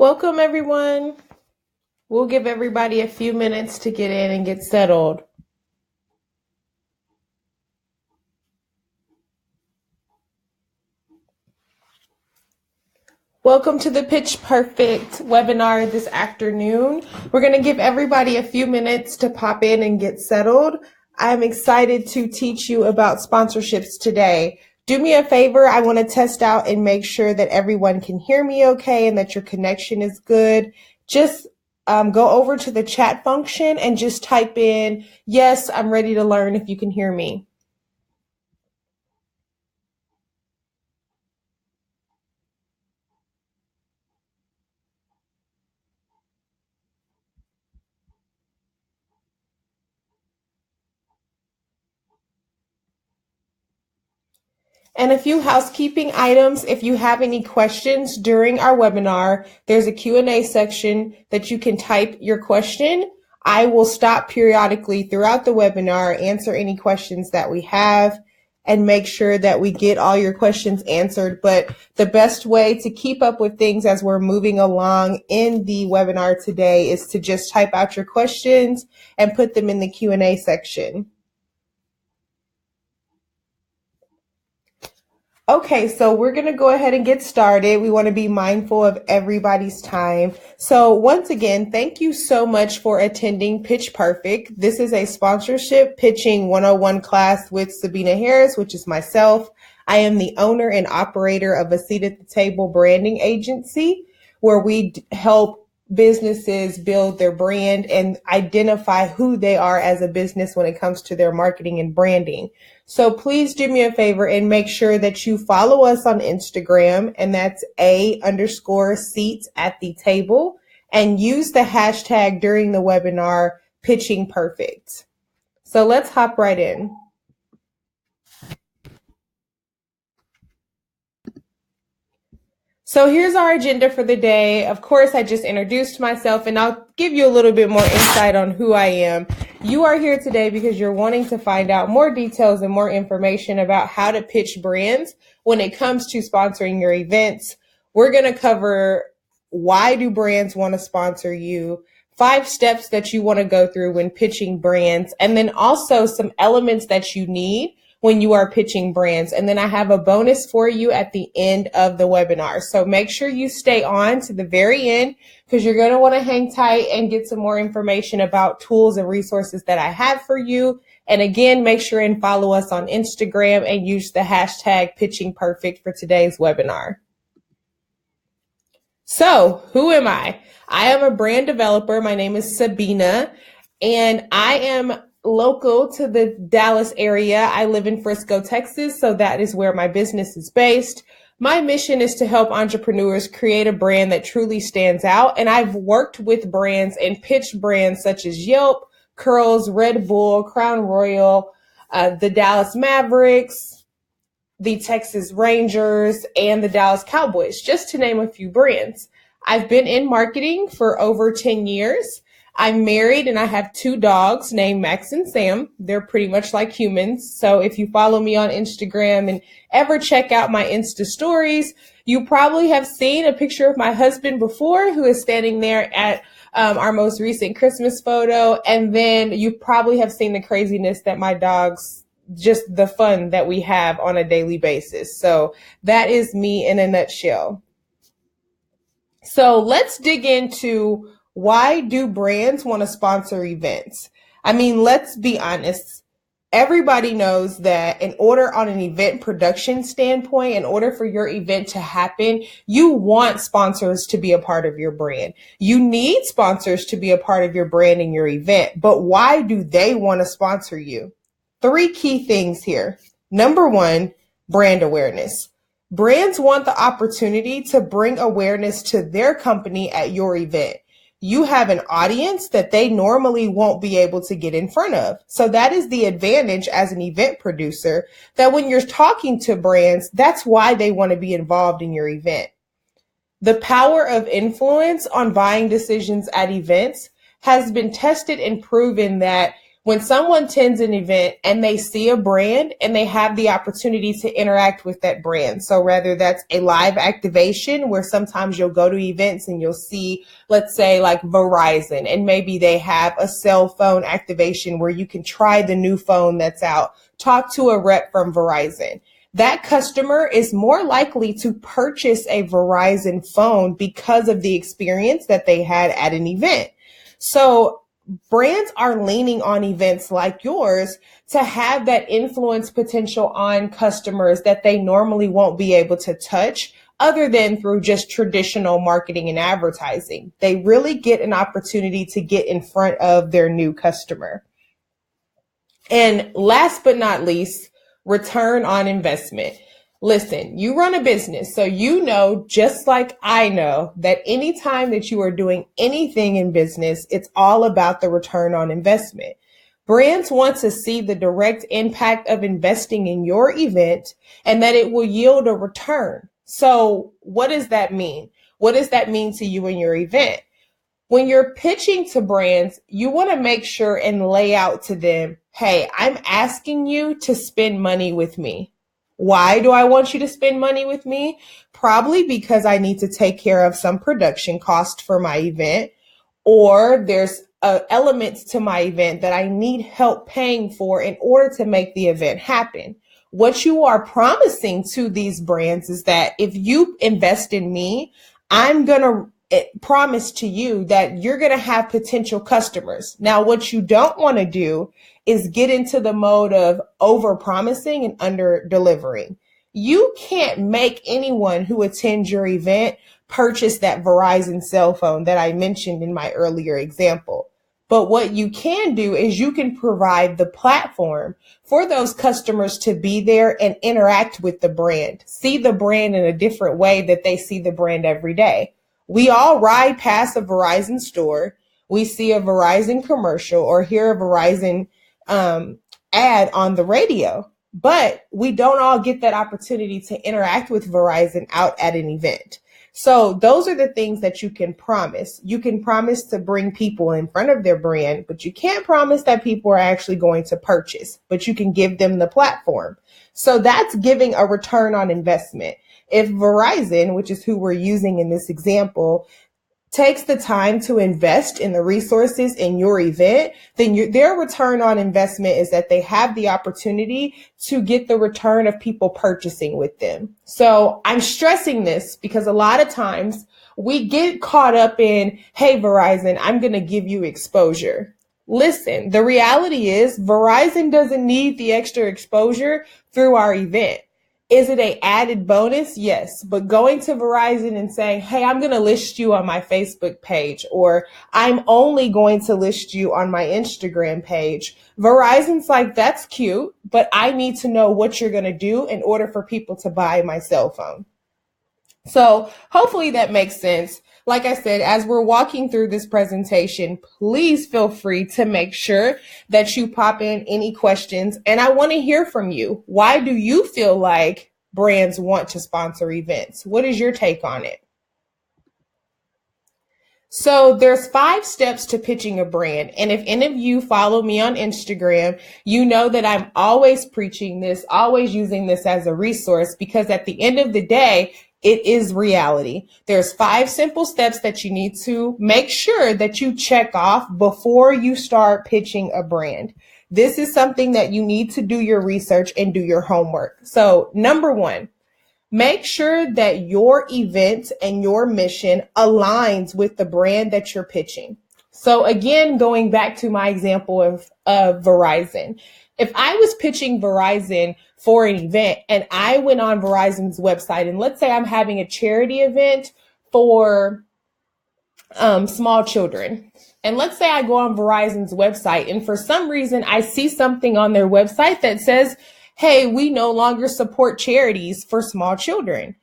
Welcome, everyone. We'll give everybody a few minutes to get in and get settled. Welcome to the Pitch Perfect webinar this afternoon. We're going to give everybody a few minutes to pop in and get settled. I'm excited to teach you about sponsorships today. Do me a favor. I want to test out and make sure that everyone can hear me okay and that your connection is good. Just go over to the chat function and just type in, yes, I'm ready to learn, if you can hear me. And a few housekeeping items. If you have any questions during our webinar, there's a Q&A section that you can type your question. I will stop periodically throughout the webinar, answer any questions that we have, and make sure that we get all your questions answered. But the best way to keep up with things as we're moving along in the webinar today is to just type out your questions and put them in the Q&A section. Okay, so we're going to go ahead and get started. We want to be mindful of everybody's time. So once again, thank you so much for attending Pitch Perfect. This is a sponsorship pitching 101 class with Sabina Harris, which is myself. I am the owner and operator of a Seat at the Table branding agency where we help businesses build their brand and identify who they are as a business when it comes to their marketing and branding. So please do me a favor and make sure that you follow us on Instagram, and that's _seats at the table, and use the hashtag during the webinar pitching perfect. So let's hop right in. So here's our agenda for the day. Of course, I just introduced myself, and I'll give you a little bit more insight on who I am. You are here today because you're wanting to find out more details and more information about how to pitch brands when it comes to sponsoring your events. We're going to cover why do brands want to sponsor you, 5 steps that you want to go through when pitching brands, and then also some elements that you need when you are pitching brands. And then I have a bonus for you at the end of the webinar. So make sure you stay on to the very end because you're going to want to hang tight and get some more information about tools and resources that I have for you. And again, make sure and follow us on Instagram and use the hashtag pitching perfect for today's webinar. So who am I? I am a brand developer. My name is Sabina, and I am local to the Dallas area. I live in Frisco, Texas, so that is where my business is based. My mission is to help entrepreneurs create a brand that truly stands out, and I've worked with brands and pitched brands such as Yelp, Curls, Red Bull, Crown Royal, the Dallas Mavericks, the Texas Rangers, and the Dallas Cowboys, just to name a few brands. I've been in marketing for over 10 years. I'm married and I have 2 dogs named Max and Sam. They're pretty much like humans. So if you follow me on Instagram and ever check out my Insta stories, you probably have seen a picture of my husband before, who is standing there at our most recent Christmas photo. And then you probably have seen the craziness that my dogs, just the fun that we have on a daily basis. So that is me in a nutshell. So let's dig into why do brands want to sponsor events? I mean, let's be honest. Everybody knows that in order on an event production standpoint, in order for your event to happen, you want sponsors to be a part of your brand. You need sponsors to be a part of your brand and your event. But why do they want to sponsor you? 3 key things here. Number 1, brand awareness. Brands want the opportunity to bring awareness to their company at your event. You have an audience that they normally won't be able to get in front of. So that is the advantage as an event producer, that when you're talking to brands, that's why they want to be involved in your event. The power of influence on buying decisions at events has been tested and proven that When someone attends an event and they see a brand and they have the opportunity to interact with that brand. So whether that's a live activation where sometimes you'll go to events and you'll see, let's say like Verizon, and maybe they have a cell phone activation where you can try the new phone that's out, talk to a rep from Verizon. That customer is more likely to purchase a Verizon phone because of the experience that they had at an event. So brands are leaning on events like yours to have that influence potential on customers that they normally won't be able to touch other than through just traditional marketing and advertising. They really get an opportunity to get in front of their new customer. And last but not least, return on investment. Listen, you run a business, so you know, just like I know, that anytime that you are doing anything in business, it's all about the return on investment. Brands want to see the direct impact of investing in your event and that it will yield a return. So what does that mean? What does that mean to you in your event? When you're pitching to brands, you want to make sure and lay out to them, hey, I'm asking you to spend money with me. Why do I want you to spend money with me? Probably because I need to take care of some production cost for my event, or there's elements to my event that I need help paying for in order to make the event happen. What you are promising to these brands is that if you invest in me, I'm going to promise to you that you're going to have potential customers. Now, what you don't want to do is get into the mode of over promising and under delivering. You can't make anyone who attends your event purchase that Verizon cell phone that I mentioned in my earlier example. But what you can do is you can provide the platform for those customers to be there and interact with the brand, see the brand in a different way that they see the brand every day. We all ride past a Verizon store. We see a Verizon commercial or hear a Verizon ad on the radio, but we don't all get that opportunity to interact with Verizon out at an event. So those are the things that you can promise. You can promise to bring people in front of their brand, but you can't promise that people are actually going to purchase, but you can give them the platform. So that's giving a return on investment. If Verizon, which is who we're using in this example, takes the time to invest in the resources in your event, then their return on investment is that they have the opportunity to get the return of people purchasing with them. So I'm stressing this because a lot of times we get caught up in, hey, Verizon, I'm going to give you exposure. Listen, the reality is Verizon doesn't need the extra exposure through our event. Is it an added bonus? Yes. But going to Verizon and saying, hey, I'm going to list you on my Facebook page, or I'm only going to list you on my Instagram page. Verizon's like, that's cute, but I need to know what you're going to do in order for people to buy my cell phone. So hopefully that makes sense. Like I said, as we're walking through this presentation, please feel free to make sure that you pop in any questions. And I want to hear from you. Why do you feel like brands want to sponsor events? What is your take on it? So there's 5 steps to pitching a brand. And if any of you follow me on Instagram, you know that I'm always preaching this, always using this as a resource, because at the end of the day, it is reality. There's 5 simple steps that you need to make sure that you check off before you start pitching a brand. This is something that you need to do your research and do your homework. So number 1, make sure that your event and your mission aligns with the brand that you're pitching. So again, going back to my example of Verizon, if I was pitching Verizon for an event and I went on Verizon's website, and let's say I'm having a charity event for small children. And let's say I go on Verizon's website and for some reason I see something on their website that says, hey, we no longer support charities for small children.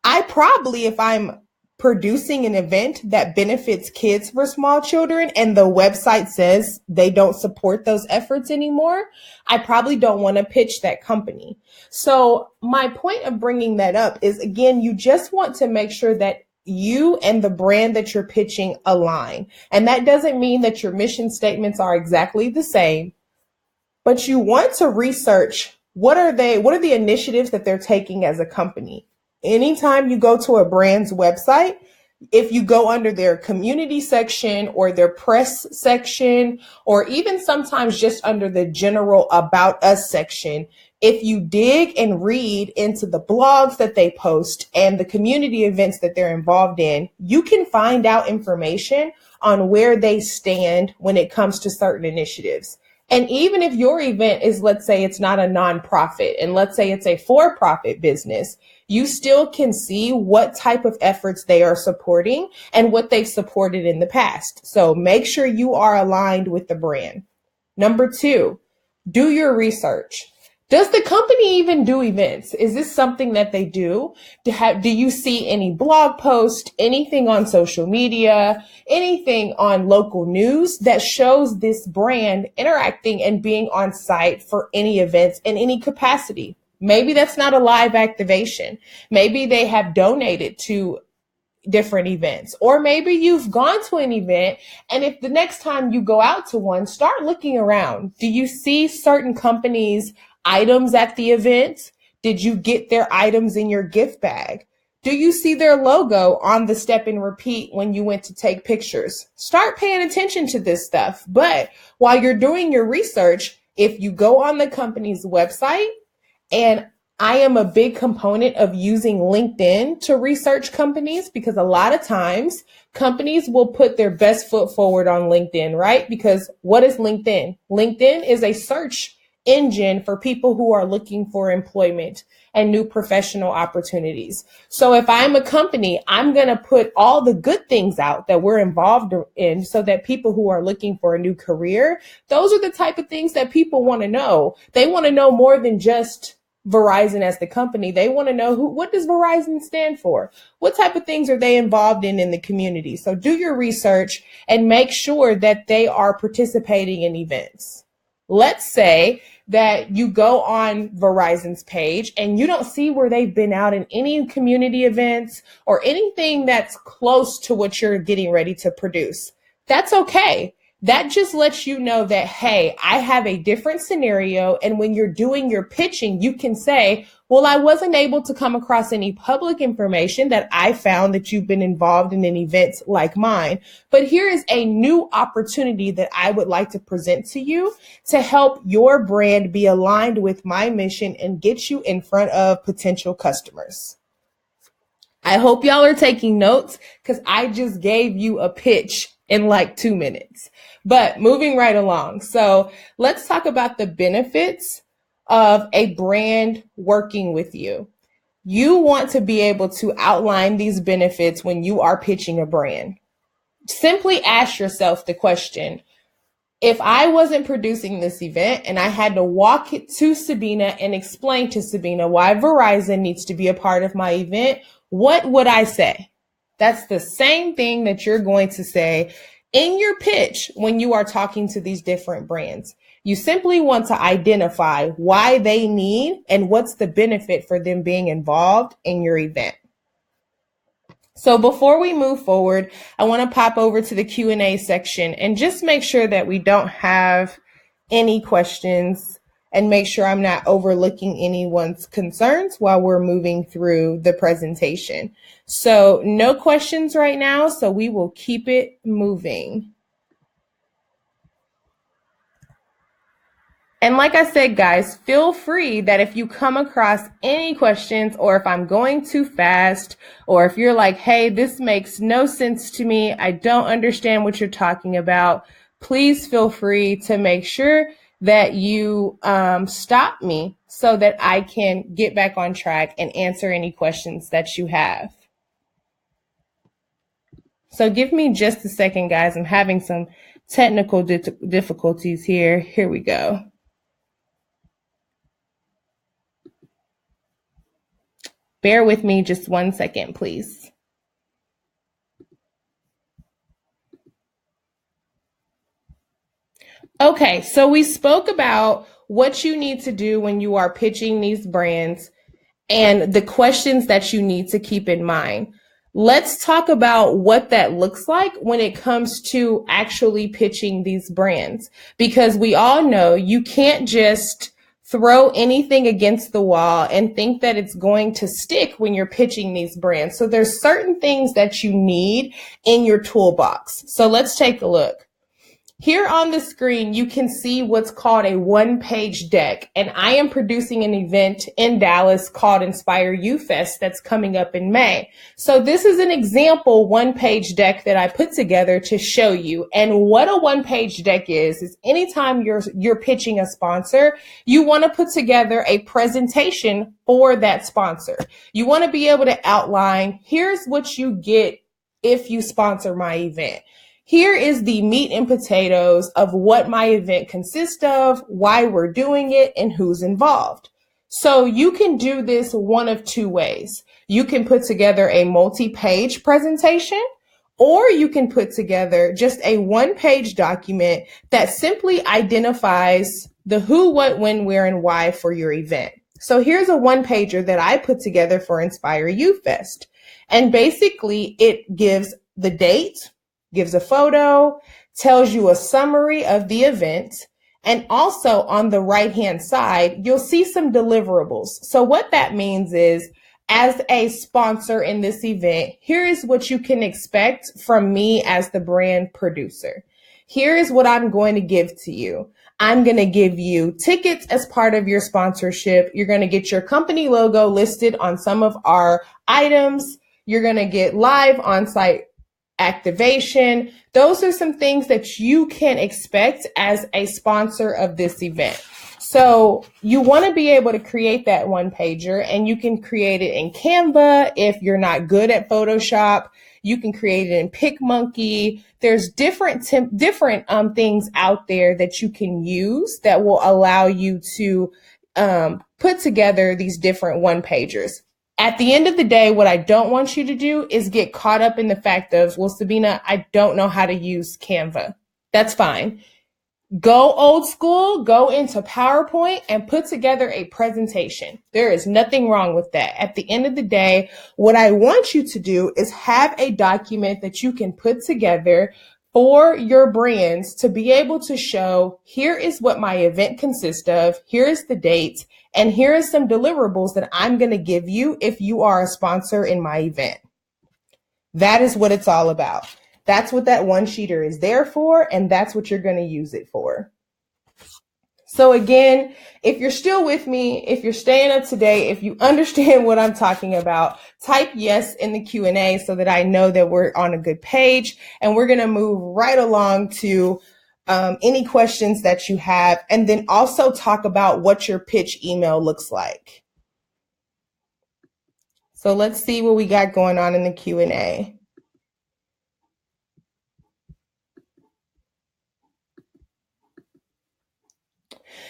I probably, if I'm producing an event that benefits kids for small children and the website says they don't support those efforts anymore, I probably don't want to pitch that company. So my point of bringing that up is, again, you just want to make sure that you and the brand that you're pitching align. And that doesn't mean that your mission statements are exactly the same. but you want to research what are the initiatives that they're taking as a company. Anytime you go to a brand's website, if you go under their community section or their press section, or even sometimes just under the general about us section, if you dig and read into the blogs that they post and the community events that they're involved in, you can find out information on where they stand when it comes to certain initiatives. And even if your event is, let's say it's not a nonprofit, and let's say it's a for-profit business, you still can see what type of efforts they are supporting and what they've supported in the past. So make sure you are aligned with the brand. Number 2, do your research. Does the company even do events? Is this something that they do? Do you see any blog posts, anything on social media, anything on local news that shows this brand interacting and being on site for any events in any capacity? Maybe that's not a live activation. Maybe they have donated to different events, or maybe you've gone to an event, and if the next time you go out to one, start looking around. Do you see certain companies' items at the event? Did you get their items in your gift bag? Do you see their logo on the step and repeat when you went to take pictures? Start paying attention to this stuff. But while you're doing your research, if you go on the company's website, and I am a big component of using LinkedIn to research companies, because a lot of times companies will put their best foot forward on LinkedIn, right? Because what is LinkedIn? LinkedIn is a search engine for people who are looking for employment and new professional opportunities. So if I'm a company, I'm going to put all the good things out that we're involved in so that people who are looking for a new career, those are the type of things that people want to know. They want to know more than just Verizon as the company. They want to know what does Verizon stand for? What type of things are they involved in the community? So do your research and make sure that they are participating in events. Let's say that you go on Verizon's page and you don't see where they've been out in any community events or anything that's close to what you're getting ready to produce. That's okay. That just lets you know that, hey, I have a different scenario. And when you're doing your pitching, you can say, well, I wasn't able to come across any public information that I found that you've been involved in an event like mine. But here is a new opportunity that I would like to present to you to help your brand be aligned with my mission and get you in front of potential customers. I hope y'all are taking notes, because I just gave you a pitch in like 2 minutes. But moving right along. So let's talk about the benefits of a brand working with you. You want to be able to outline these benefits when you are pitching a brand. Simply ask yourself the question, if I wasn't producing this event and I had to walk it to Sabina and explain to Sabina why Verizon needs to be a part of my event, what would I say? That's the same thing that you're going to say in your pitch when you are talking to these different brands. You simply want to identify why they need and what's the benefit for them being involved in your event. So before we move forward, I want to pop over to the Q&A section and just make sure that we don't have any questions and make sure I'm not overlooking anyone's concerns while we're moving through the presentation. So no questions right now, so we will keep it moving. And like I said, guys, feel free that if you come across any questions, or if I'm going too fast, or if you're like, hey, this makes no sense to me, I don't understand what you're talking about, please feel free to make sure that you stop me so that I can get back on track and answer any questions that you have. So give me just a second, guys. I'm having some technical difficulties here. Here we go. Bear with me just 1 second, please. Okay, so we spoke about what you need to do when you are pitching these brands and the questions that you need to keep in mind. Let's talk about what that looks like when it comes to actually pitching these brands, because we all know you can't just throw anything against the wall and think that it's going to stick when you're pitching these brands. So there's certain things that you need in your toolbox. So let's take a look. Here on the screen, you can see what's called a one-page deck, and I am producing an event in Dallas called Inspire You Fest that's coming up in May. So this is an example one-page deck that I put together to show you. And what a one-page deck is anytime you're pitching a sponsor, you want to put together a presentation for that sponsor. You want to be able to outline, here's what you get if you sponsor my event. Here is the meat and potatoes of what my event consists of, why we're doing it, and who's involved. So you can do this one of two ways. You can put together a multi-page presentation, or you can put together just a one-page document that simply identifies the who, what, when, where, and why for your event. So here's a one-pager that I put together for Inspire You Fest. And basically it gives the date, gives a photo, tells you a summary of the event, and also on the right-hand side, you'll see some deliverables. So what that means is, as a sponsor in this event, here is what you can expect from me as the brand producer. Here is what I'm going to give to you. I'm going to give you tickets as part of your sponsorship. You're going to get your company logo listed on some of our items. You're going to get live on-site activation. Those are some things that you can expect as a sponsor of this event. So you want to be able to create that one pager, and you can create it in Canva. If you're not good at Photoshop, you can create it in PicMonkey. There's different things out there that you can use that will allow you to put together these different one pagers. At the end of the day, what I don't want you to do is get caught up in the fact of, well, Sabina, I don't know how to use Canva. That's fine. Go old school, go into PowerPoint and put together a presentation. There is nothing wrong with that. At the end of the day, what I want you to do is have a document that you can put together for your brands to be able to show, here is what my event consists of, here is the date, and here are some deliverables that I'm going to give you if you are a sponsor in my event. That is what it's all about. That's what that one-sheeter is there for, and that's what you're going to use it for. So again, if you're still with me, if you're staying up to date, if you understand what I'm talking about, type yes in the Q&A so that I know that we're on a good page, and we're going to move right along to any questions that you have, and then also talk about what your pitch email looks like. So let's see what we got going on in the Q&A.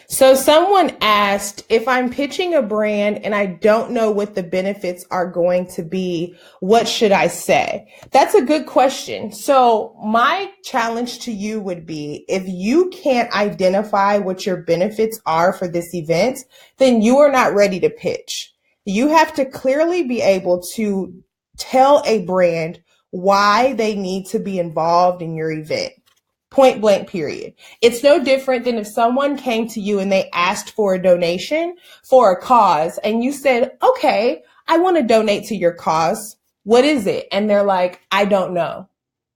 So someone asked, if I'm pitching a brand and I don't know what the benefits are going to be, what should I say? That's a good question. So my challenge to you would be, if you can't identify what your benefits are for this event, then you are not ready to pitch. You have to clearly be able to tell a brand why they need to be involved in your event. Point blank, period. It's no different than if someone came to you and they asked for a donation for a cause and you said, okay, I want to donate to your cause. What is it? And they're like, I don't know.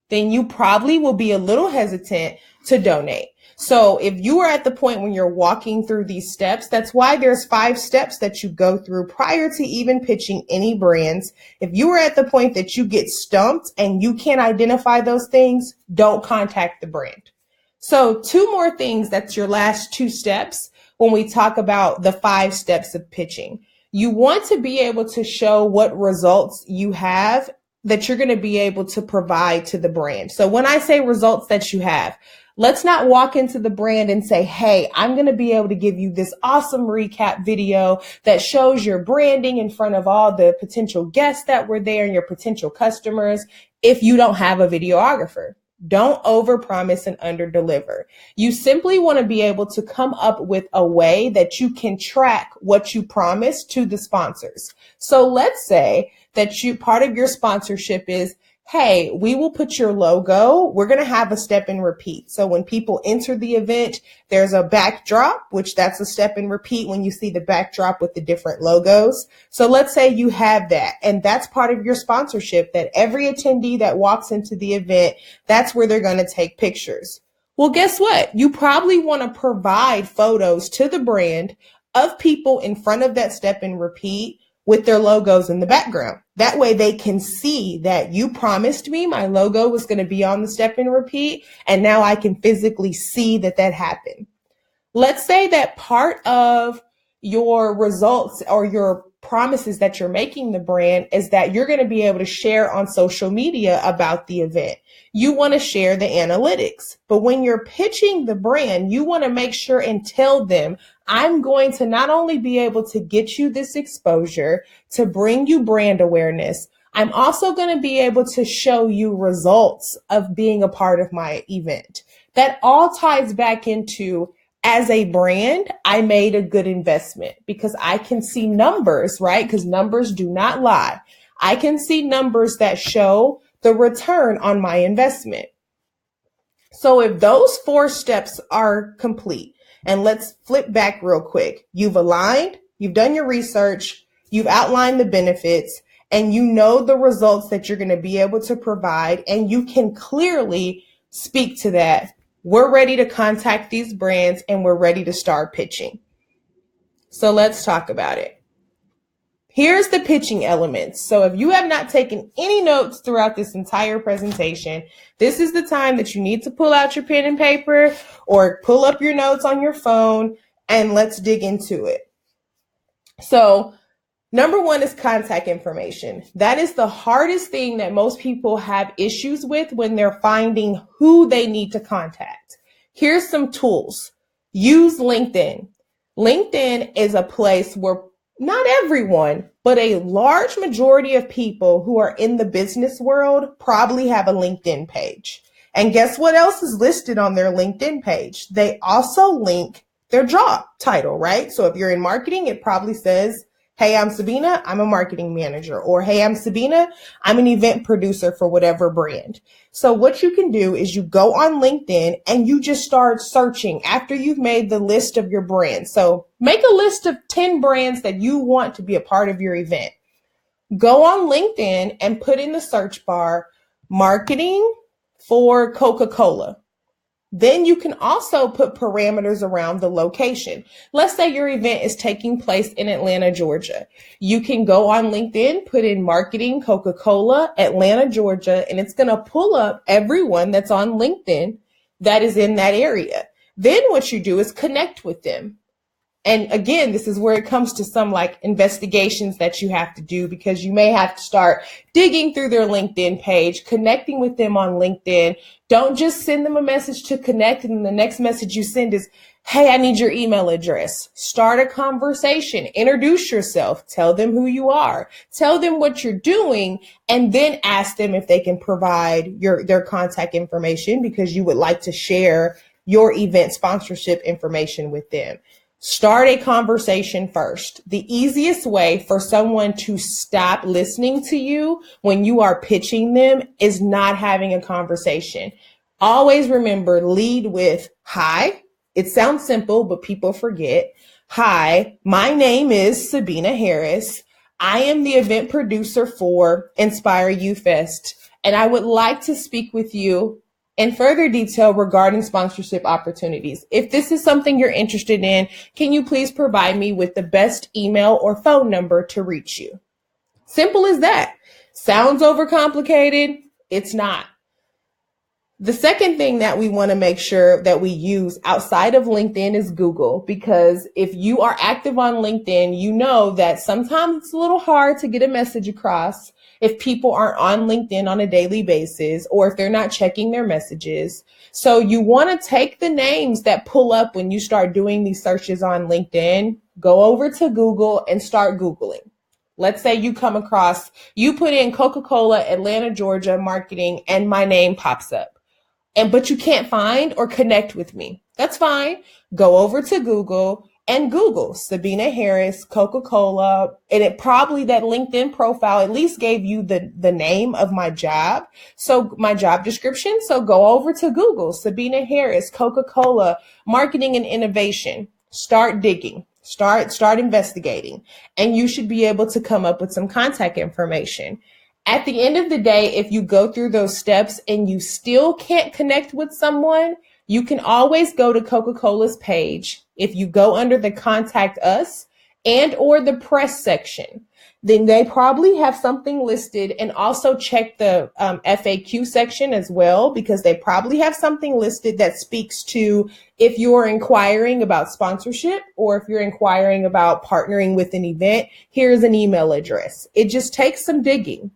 Then you probably will be a little hesitant to donate. So if you are at the point when you're walking through these steps, that's why there's 5 steps that you go through prior to even pitching any brands. If you are at the point that you get stumped and you can't identify those things, don't contact the brand. So 2 more things, that's your last 2 steps when we talk about the 5 steps of pitching. You want to be able to show what results you have that you're going to be able to provide to the brand. So when I say results that you have, let's not walk into the brand and say, hey, I'm going to be able to give you this awesome recap video that shows your branding in front of all the potential guests that were there and your potential customers, if you don't have a videographer. Don't overpromise and underdeliver. You simply want to be able to come up with a way that you can track what you promised to the sponsors. So let's say that part of your sponsorship is, hey, we will put your logo. We're going to have a step and repeat. So when people enter the event, there's a backdrop, which that's a step and repeat when you see the backdrop with the different logos. So let's say you have that, and that's part of your sponsorship, that every attendee that walks into the event, that's where they're going to take pictures. Well, guess what? You probably want to provide photos to the brand of people in front of that step and repeat with their logos in the background. That way they can see that you promised me my logo was going to be on the step and repeat, and now I can physically see that that happened. Let's say that part of your results or your promises that you're making the brand is that you're going to be able to share on social media about the event. You want to share the analytics, but when you're pitching the brand, you want to make sure and tell them, I'm going to not only be able to get you this exposure to bring you brand awareness, I'm also going to be able to show you results of being a part of my event. That all ties back into, as a brand, I made a good investment because I can see numbers, right? Because numbers do not lie. I can see numbers that show the return on my investment. So if those 4 steps are complete, and let's flip back real quick. You've aligned, you've done your research, you've outlined the benefits, and you know the results that you're going to be able to provide, and you can clearly speak to that. We're ready to contact these brands and we're ready to start pitching. So let's talk about it. Here's the pitching elements. So if you have not taken any notes throughout this entire presentation, this is the time that you need to pull out your pen and paper or pull up your notes on your phone, and let's dig into it. So number 1 is contact information. That is the hardest thing that most people have issues with when they're finding who they need to contact. Here's some tools. Use LinkedIn. LinkedIn is a place where not everyone, but a large majority of people who are in the business world probably have a LinkedIn page. And guess what else is listed on their LinkedIn page? They also link their job title, right? So if you're in marketing, it probably says, hey, I'm Sabina, I'm a marketing manager. Or, hey, I'm Sabina, I'm an event producer for whatever brand. So what you can do is you go on LinkedIn and you just start searching after you've made the list of your brands. So make a list of 10 brands that you want to be a part of your event. Go on LinkedIn and put in the search bar, marketing for Coca-Cola. Then you can also put parameters around the location. Let's say your event is taking place in Atlanta, Georgia. You can go on LinkedIn, put in marketing Coca-Cola, Atlanta, Georgia, and it's going to pull up everyone that's on LinkedIn that is in that area. Then what you do is connect with them. And again, this is where it comes to some like investigations that you have to do, because you may have to start digging through their LinkedIn page, connecting with them on LinkedIn. Don't just send them a message to connect and the next message you send is, hey, I need your email address. Start a conversation, introduce yourself, tell them who you are, tell them what you're doing, and then ask them if they can provide their contact information because you would like to share your event sponsorship information with them. Start a conversation first. The easiest way for someone to stop listening to you when you are pitching them is not having a conversation. Always remember, lead with, hi. It sounds simple, but people forget. Hi, my name is Sabina Harris. I am the event producer for Inspire You Fest, and I would like to speak with you in further detail regarding sponsorship opportunities. If this is something you're interested in, can you please provide me with the best email or phone number to reach you? Simple as that. Sounds overcomplicated? It's not. The second thing that we want to make sure that we use outside of LinkedIn is Google, because if you are active on LinkedIn, you know that sometimes it's a little hard to get a message across if people aren't on LinkedIn on a daily basis or if they're not checking their messages. So you want to take the names that pull up when you start doing these searches on LinkedIn, go over to Google and start Googling. Let's say you come across, you put in Coca-Cola, Atlanta, Georgia, marketing, and my name pops up. But you can't find or connect with me. That's fine. Go over to Google and Google Sabina Harris, Coca-Cola, and it probably that LinkedIn profile at least gave you the name of my job. So my job description. So go over to Google, Sabina Harris, Coca-Cola, marketing and innovation. Start digging, start investigating, and you should be able to come up with some contact information. At the end of the day, if you go through those steps and you still can't connect with someone, you can always go to Coca-Cola's page. If you go under the contact us and or the press section, then they probably have something listed, and also check the FAQ section as well, because they probably have something listed that speaks to if you're inquiring about sponsorship or if you're inquiring about partnering with an event, here's an email address. It just takes some digging.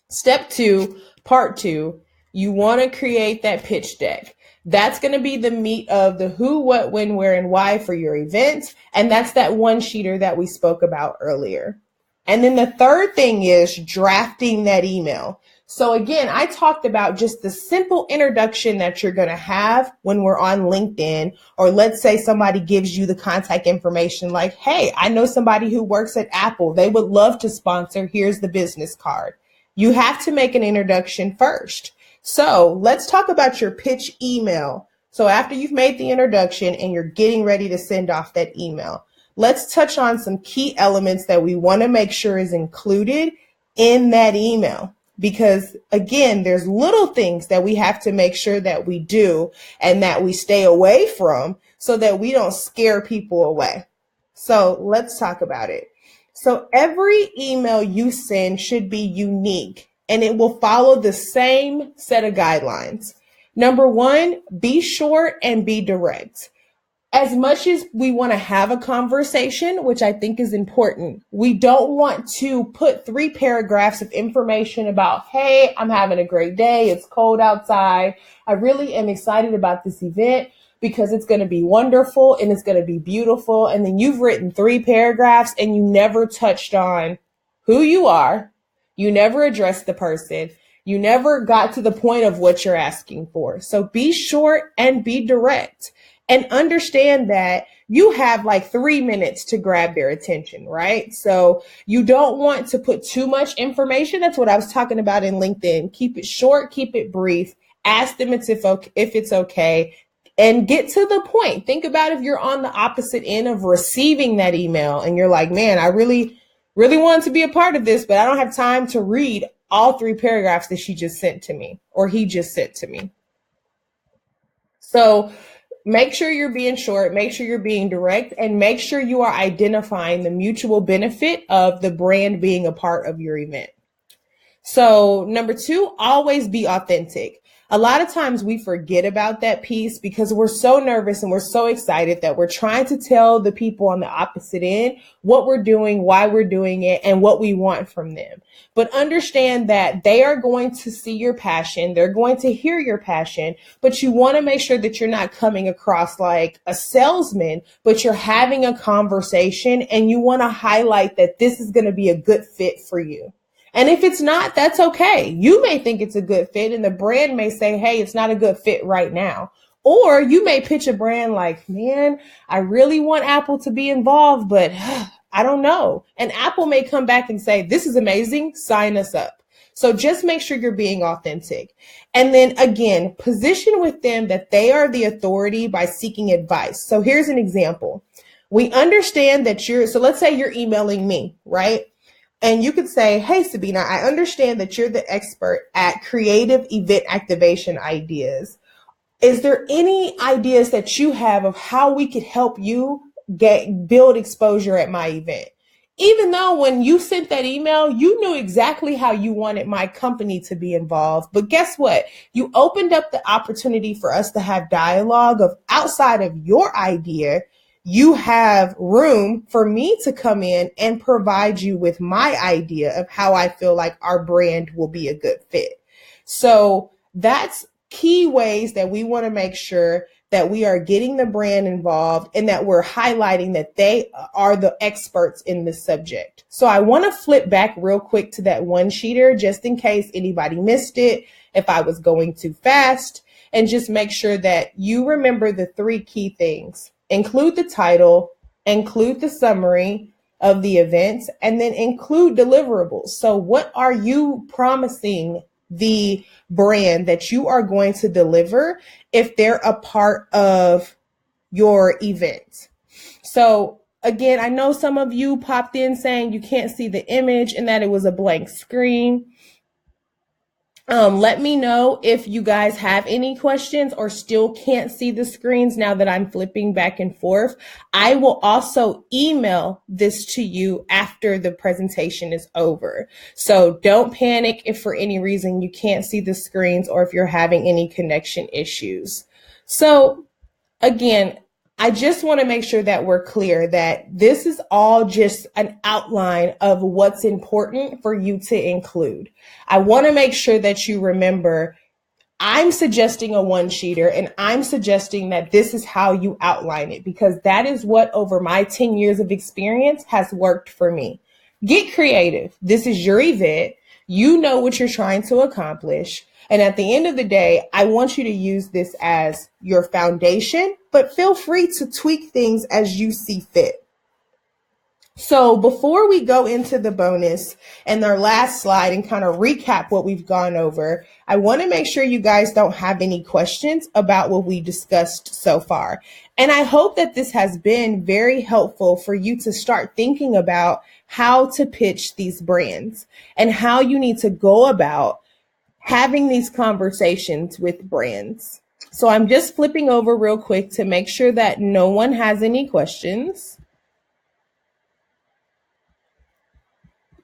Step 2, part 2, you want to create that pitch deck. That's going to be the meat of the who, what, when, where, and why for your event. And that's that one-sheeter that we spoke about earlier. And then the third thing is drafting that email. So again, I talked about just the simple introduction that you're going to have when we're on LinkedIn, or let's say somebody gives you the contact information like, hey, I know somebody who works at Apple. They would love to sponsor. Here's the business card. You have to make an introduction first. So let's talk about your pitch email. So after you've made the introduction and you're getting ready to send off that email, let's touch on some key elements that we want to make sure is included in that email. Because again, there's little things that we have to make sure that we do and that we stay away from so that we don't scare people away. So let's talk about it. So every email you send should be unique, and it will follow the same set of guidelines. Number 1, be short and be direct. As much as we want to have a conversation, which I think is important, we don't want to put 3 paragraphs of information about, hey, I'm having a great day. It's cold outside. I really am excited about this event because it's going to be wonderful and it's going to be beautiful. And then you've written 3 paragraphs and you never touched on who you are. You never addressed the person. You never got to the point of what you're asking for. So be short and be direct. And understand that you have like 3 minutes to grab their attention, right? So you don't want to put too much information. That's what I was talking about in LinkedIn. Keep it short, keep it brief. Ask them if it's okay, and get to the point. Think about if you're on the opposite end of receiving that email and you're like, man, I really, really want to be a part of this, but I don't have time to read all 3 paragraphs that she just sent to me or he just sent to me. So make sure you're being short, make sure you're being direct, and make sure you are identifying the mutual benefit of the brand being a part of your event. So number 2, always be authentic. A lot of times we forget about that piece because we're so nervous and we're so excited that we're trying to tell the people on the opposite end what we're doing, why we're doing it, and what we want from them. But understand that they are going to see your passion. They're going to hear your passion, but you want to make sure that you're not coming across like a salesman, but you're having a conversation and you want to highlight that this is going to be a good fit for you. And if it's not, that's okay. You may think it's a good fit and the brand may say, hey, it's not a good fit right now. Or you may pitch a brand like, man, I really want Apple to be involved, but I don't know. And Apple may come back and say, this is amazing. Sign us up. So just make sure you're being authentic. And then again, position with them that they are the authority by seeking advice. So here's an example. We understand that so let's say you're emailing me, right? And you could say, hey, Sabina, I understand that you're the expert at creative event activation ideas. Is there any ideas that you have of how we could help you build exposure at my event? Even though when you sent that email, you knew exactly how you wanted my company to be involved. But guess what? You opened up the opportunity for us to have dialogue of outside of your idea. You have room for me to come in and provide you with my idea of how I feel like our brand will be a good fit. So that's key ways that we want to make sure that we are getting the brand involved and that we're highlighting that they are the experts in this subject. So I want to flip back real quick to that one-sheeter just in case anybody missed it, if I was going too fast, and just make sure that you remember the 3 key things. include the title, include the summary of the events, and then include deliverables. So what are you promising the brand that you are going to deliver if they're a part of your event? So again, I know some of you popped in saying you can't see the image and that it was a blank screen. Let me know if you guys have any questions or still can't see the screens now that I'm flipping back and forth. I will also email this to you after the presentation is over. So don't panic if for any reason you can't see the screens or if you're having any connection issues. So again, I just want to make sure that we're clear that this is all just an outline of what's important for you to include. I want to make sure that you remember I'm suggesting a one-sheeter and I'm suggesting that this is how you outline it because that is what over my 10 years of experience has worked for me. Get creative. This is your event. You know what you're trying to accomplish. And at the end of the day, I want you to use this as your foundation, but feel free to tweak things as you see fit. So before we go into the bonus and our last slide and kind of recap what we've gone over, I want to make sure you guys don't have any questions about what we discussed so far. And I hope that this has been very helpful for you to start thinking about how to pitch these brands and how you need to go about having these conversations with brands. So I'm just flipping over real quick to make sure that no one has any questions.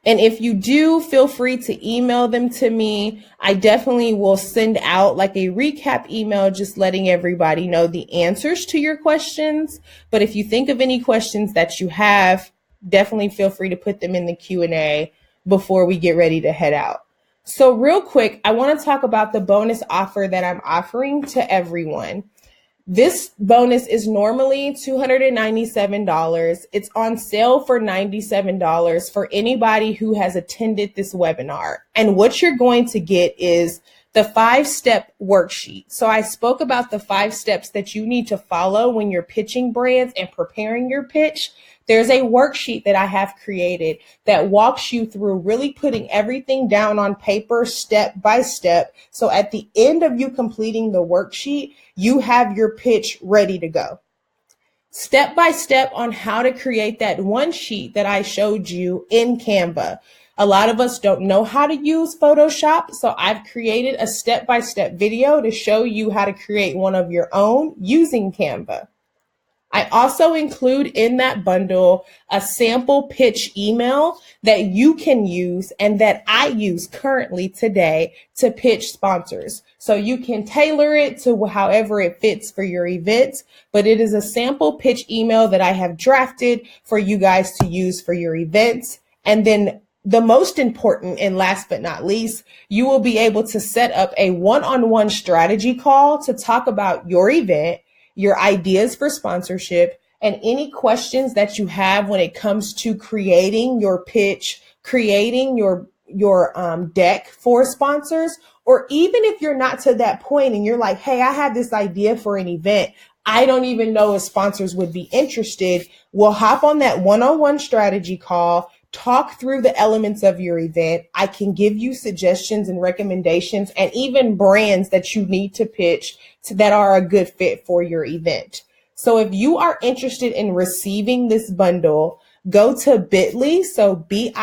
And if you do, feel free to email them to me. I definitely will send out like a recap email, just letting everybody know the answers to your questions. But if you think of any questions that you have, definitely feel free to put them in the Q&A before we get ready to head out. So real quick, I want to talk about the bonus offer that I'm offering to everyone. This bonus is normally $297. It's on sale for $97 for anybody who has attended this webinar. And what you're going to get is the 5-step worksheet. So I spoke about the 5 steps that you need to follow when you're pitching brands and preparing your pitch. There's a worksheet that I have created that walks you through really putting everything down on paper step by step. So at the end of you completing the worksheet, you have your pitch ready to go. Step by step on how to create that one sheet that I showed you in Canva. A lot of us don't know how to use Photoshop, so I've created a step-by-step video to show you how to create one of your own using Canva. I also include in that bundle a sample pitch email that you can use and that I use currently today to pitch sponsors. So you can tailor it to however it fits for your event, but it is a sample pitch email that I have drafted for you guys to use for your events. And then the most important and last but not least, you will be able to set up a one-on-one strategy call to talk about your event, your ideas for sponsorship, and any questions that you have when it comes to creating your pitch, creating your deck for sponsors, or even if you're not to that point and you're like, hey, I have this idea for an event, I don't even know if sponsors would be interested. We'll hop on that one-on-one strategy call, talk through the elements of your event. I can give you suggestions and recommendations and even brands that you need to pitch that are a good fit for your event. So if you are interested in receiving this bundle, go to bit.ly, so bit.ly/book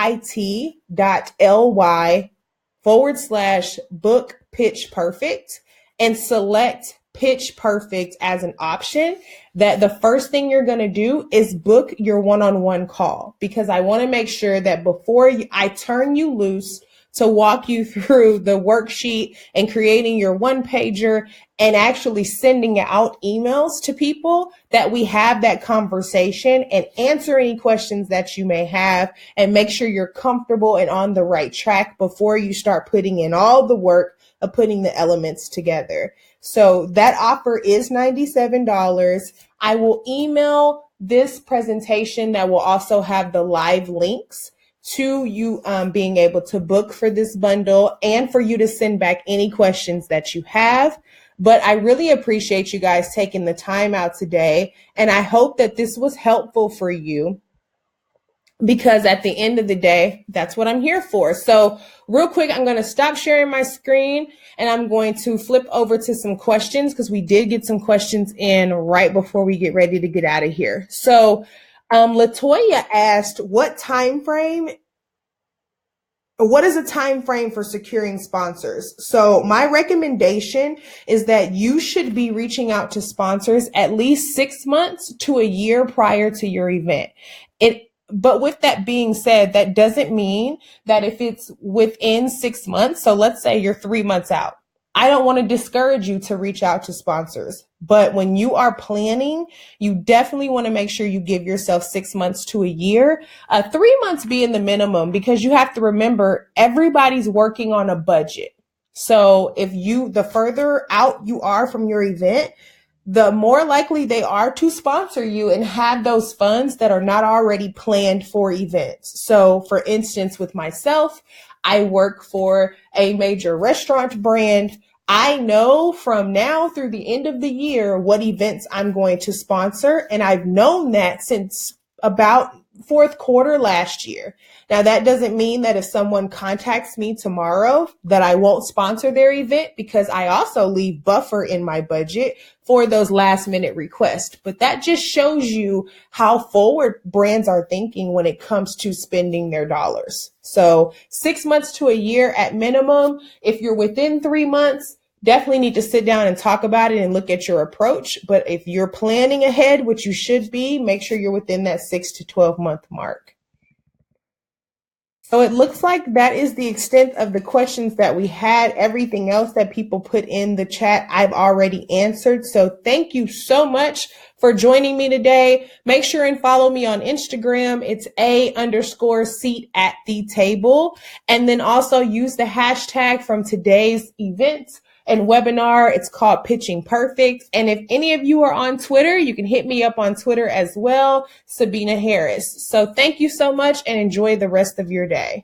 pitch perfect and select pitch perfect as an option. That the first thing you're going to do is book your one-on-one call, because I want to make sure that before I turn you loose to walk you through the worksheet and creating your one-pager and actually sending out emails to people, that we have that conversation and answer any questions that you may have and make sure you're comfortable and on the right track before you start putting in all the work of putting the elements together. So that offer is $97. I will email this presentation that will also have the live links to you being able to book for this bundle and for you to send back any questions that you have. But I really appreciate you guys taking the time out today. And I hope that this was helpful for you, because at the end of the day, that's what I'm here for. So real quick, I'm going to stop sharing my screen and I'm going to flip over to some questions, because we did get some questions in right before we get ready to get out of here. So Latoya asked, what is a time frame for securing sponsors? So my recommendation is that you should be reaching out to sponsors at least 6 months to a year prior to your event. But with that being said, that doesn't mean that if it's within 6 months, so let's say you're 3 months out, I don't want to discourage you to reach out to sponsors. But when you are planning, you definitely want to make sure you give yourself 6 months to a year, 3 months being the minimum, because you have to remember everybody's working on a budget. So the further out you are from your event, the more likely they are to sponsor you and have those funds that are not already planned for events. So for instance, with myself, I work for a major restaurant brand. I know from now through the end of the year what events I'm going to sponsor. And I've known that since about fourth quarter last year. Now, that doesn't mean that if someone contacts me tomorrow that I won't sponsor their event, because I also leave buffer in my budget for those last minute requests. But that just shows you how forward brands are thinking when it comes to spending their dollars. So 6 months to a year at minimum. If you're within 3 months, definitely need to sit down and talk about it and look at your approach. But if you're planning ahead, which you should be, make sure you're within that 6 to 12 month mark. So it looks like that is the extent of the questions that we had. Everything else that people put in the chat, I've already answered. So thank you so much for joining me today. Make sure and follow me on Instagram. It's _seat at the table. And then also use the hashtag from today's event and webinar. It's called Pitching Perfect. And if any of you are on Twitter, you can hit me up on Twitter as well, Sabina Harris. So thank you so much and enjoy the rest of your day.